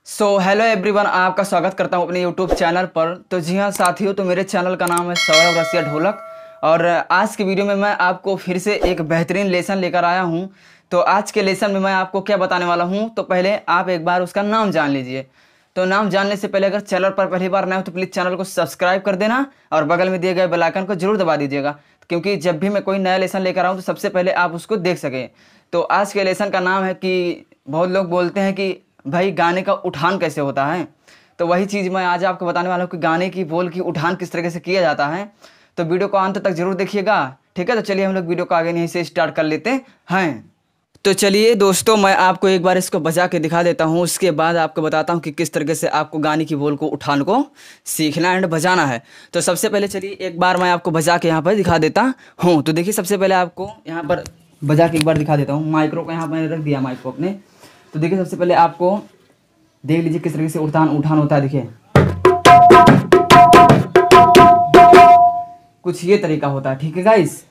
Hello everyone, आपका स्वागत करता हूं अपने यूट्यूब चैनल पर। तो जी हाँ साथियों, तो मेरे चैनल का नाम है सौरभ रसिया ढोलक। और आज की वीडियो में मैं आपको फिर से एक बेहतरीन लेसन लेकर आया हूं। तो आज के लेसन में मैं आपको क्या बताने वाला हूं, तो पहले आप एक बार उसका नाम जान लीजिए। तो नाम जानने से पहले अगर चैनल पर पहली बार नए हो तो प्लीज़ चैनल को सब्सक्राइब कर देना और बगल में दिए गए बेल आइकन को जरूर दबा दीजिएगा, क्योंकि जब भी मैं कोई नया लेसन लेकर आऊँ तो सबसे पहले आप उसको देख सकें। तो आज के लेसन का नाम है कि बहुत लोग बोलते हैं कि भाई गाने का उठान कैसे होता है। तो वही चीज़ मैं आज आपको बताने वाला हूँ कि गाने की बोल की उठान किस तरीके से किया जाता है। तो वीडियो को अंत तक जरूर देखिएगा, ठीक है। तो चलिए हम लोग वीडियो को आगे यहीं से स्टार्ट कर लेते हैं। तो चलिए दोस्तों, मैं आपको एक बार इसको बजा के दिखा देता हूँ, उसके बाद आपको बताता हूँ कि किस तरीके से आपको गाने की बोल को उठान को सीखना एंड बजाना है। तो सबसे पहले चलिए एक बार मैं आपको बजा के यहाँ पर दिखा देता हूँ। तो देखिए, सबसे पहले आपको यहाँ पर बजा के एक बार दिखा देता हूँ। माइक्रो को यहाँ पर रख दिया, माइक को अपने। तो देखिए, सबसे पहले आपको देख लीजिए किस तरीके से उठान होता है। देखिए कुछ ये तरीका होता है, ठीक है गाइस।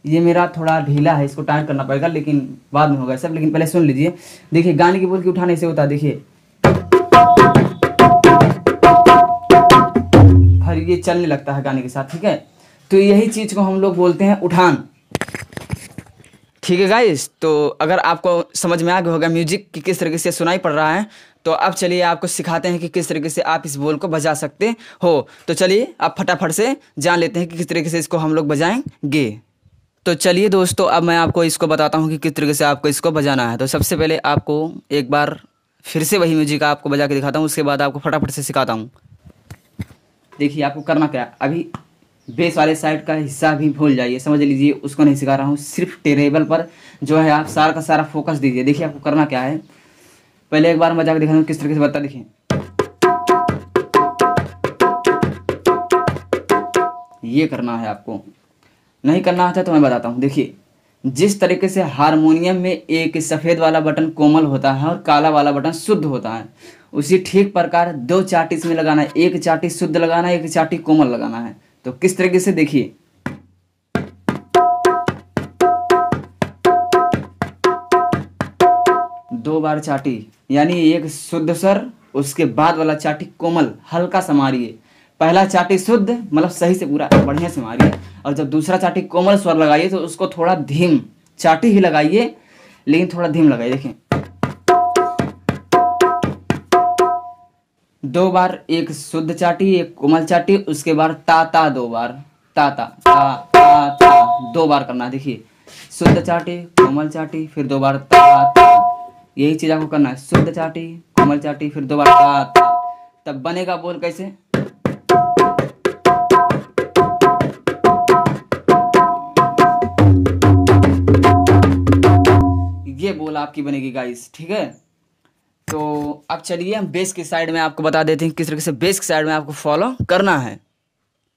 ये मेरा थोड़ा ढीला है, इसको टाइट करना पड़ेगा, लेकिन बाद में होगा सब। लेकिन पहले सुन लीजिए। देखिए गाने की बोल की उठान ऐसे होता है। देखिए फिर ये चलने लगता है गाने के साथ, ठीक है। तो यही चीज को हम लोग बोलते हैं उठान, ठीक है गाइस। तो अगर आपको समझ में आ गया होगा म्यूजिक की किस तरीके से सुनाई पड़ रहा है, तो अब चलिए आपको सिखाते हैं कि किस तरीके से आप इस बोल को बजा सकते हो। तो चलिए आप फटाफट से जान लेते हैं कि किस तरीके से इसको हम लोग बजाएंगे। तो चलिए दोस्तों, अब मैं आपको इसको बताता हूँ कि किस तरीके से आपको इसको बजाना है। तो सबसे पहले आपको एक बार फिर से वही म्यूजिक आपको बजा के दिखाता हूँ, उसके बाद आपको फटाफट से सिखाता हूँ। देखिए आपको करना क्या है, अभी बेस वाले साइड का हिस्सा भी भूल जाइए, समझ लीजिए, उसको नहीं सिखा रहा हूँ। सिर्फ टेरेबल पर जो है आप सारा का सारा फोकस दीजिए। देखिए आपको करना क्या है, पहले एक बार बजा के दिखाता हूँ किस तरीके से बता। देखिए ये करना है, आपको नहीं करना आता तो मैं बताता हूँ। देखिए जिस तरीके से हारमोनियम में एक सफ़ेद वाला बटन कोमल होता है और काला वाला बटन शुद्ध होता है, उसी ठीक प्रकार दो चाटी इसमें लगाना है। एक चाटी शुद्ध लगाना है, एक चाटी कोमल लगाना है। तो किस तरीके से, देखिए दो बार चाटी, यानी एक शुद्ध स्वर, उसके बाद वाला चाटी कोमल, हल्का सा मारिए। पहला चाटी शुद्ध मतलब सही से पूरा बढ़िया से मारिए, और जब दूसरा चाटी कोमल स्वर लगाइए तो उसको थोड़ा धीम, चाटी ही लगाइए लेकिन थोड़ा धीम लगाइए। देखिए दो बार, एक शुद्ध चाटी एक कोमल चाटी, उसके बाद ता ता दो बार, ता ता ता ता ता दो बार करना है। देखिए शुद्ध चाटी कोमल चाटी फिर दो बार ता ता, यही चीज आपको करना है। शुद्ध चाटी कोमल चाटी फिर दो बार ता ता। तब बनेगा बोल कैसे, ये बोल आपकी बनेगी गाइस, ठीक है। तो अब चलिए हम बेस की साइड में आपको बता देते हैं किस तरीके से बेस की साइड में आपको फॉलो करना है।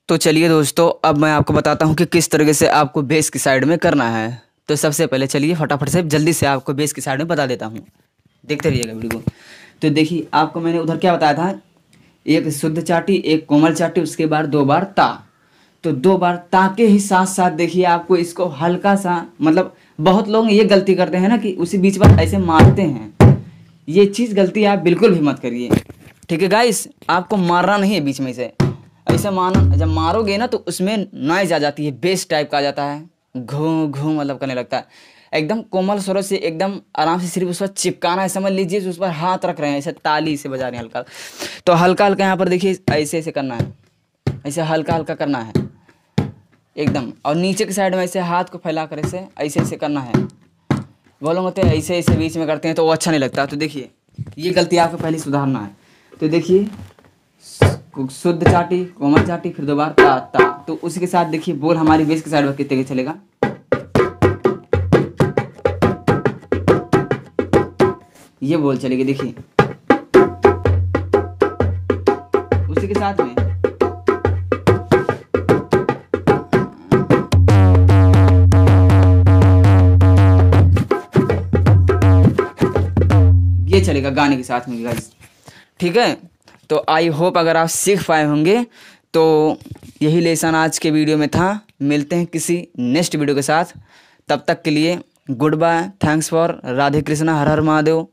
तो चलिए दोस्तों, अब मैं आपको बताता हूँ कि किस तरीके से आपको बेस की साइड में करना है। तो सबसे पहले चलिए फटाफट से जल्दी से आपको बेस की साइड में बता देता हूँ, देखते रहिएगा वीडियो को। तो देखिए आपको मैंने उधर क्या बताया था, एक शुद्ध चाटी एक कोमल चाटी, उसके बाद दो बार ता। तो दो बार ता के ही साथ साथ देखिए आपको इसको हल्का सा, मतलब बहुत लोग ये गलती करते हैं ना कि उसी बीच में ऐसे मारते हैं। ये चीज़ गलती आप बिल्कुल भी मत करिए, ठीक है गाइस। आपको मारना नहीं है बीच में से, ऐसे मारना, जब मारोगे ना तो उसमें नॉइज आ जाती है, बेस टाइप का आ जाता है, घू घू मतलब करने लगता है। एकदम कोमल स्वरों से एकदम आराम से सिर्फ उस पर चिपकाना है, समझ लीजिए उस पर हाथ रख रहे हैं, ऐसे ताली से बजा रहे हैं हल्का। तो हल्का हल्का यहाँ पर देखिए ऐसे ऐसे करना है, ऐसे हल्का हल्का करना है एकदम। और नीचे की साइड में ऐसे हाथ को फैला कर ऐसे ऐसे ऐसे करना है। वो लोग होते हैं ऐसे ऐसे बीच में करते हैं तो वो अच्छा नहीं लगता। तो देखिए ये गलती आपको पहले सुधारना है। तो देखिए शुद्ध चाटी कोमल चाटी फिर दो बार ता ता। तो उसी के साथ देखिए बोल हमारी बेस की साइड पर कितने चलेगा, ये बोल चलेगी। देखिए उसी के साथ में ये चलेगा गाने के साथ में गाइस, ठीक है। तो आई होप अगर आप सीख पाए होंगे। तो यही लेसन आज के वीडियो में था। मिलते हैं किसी नेक्स्ट वीडियो के साथ, तब तक के लिए good bye, thanks for, Radhe Krishna, हर हर महादेव।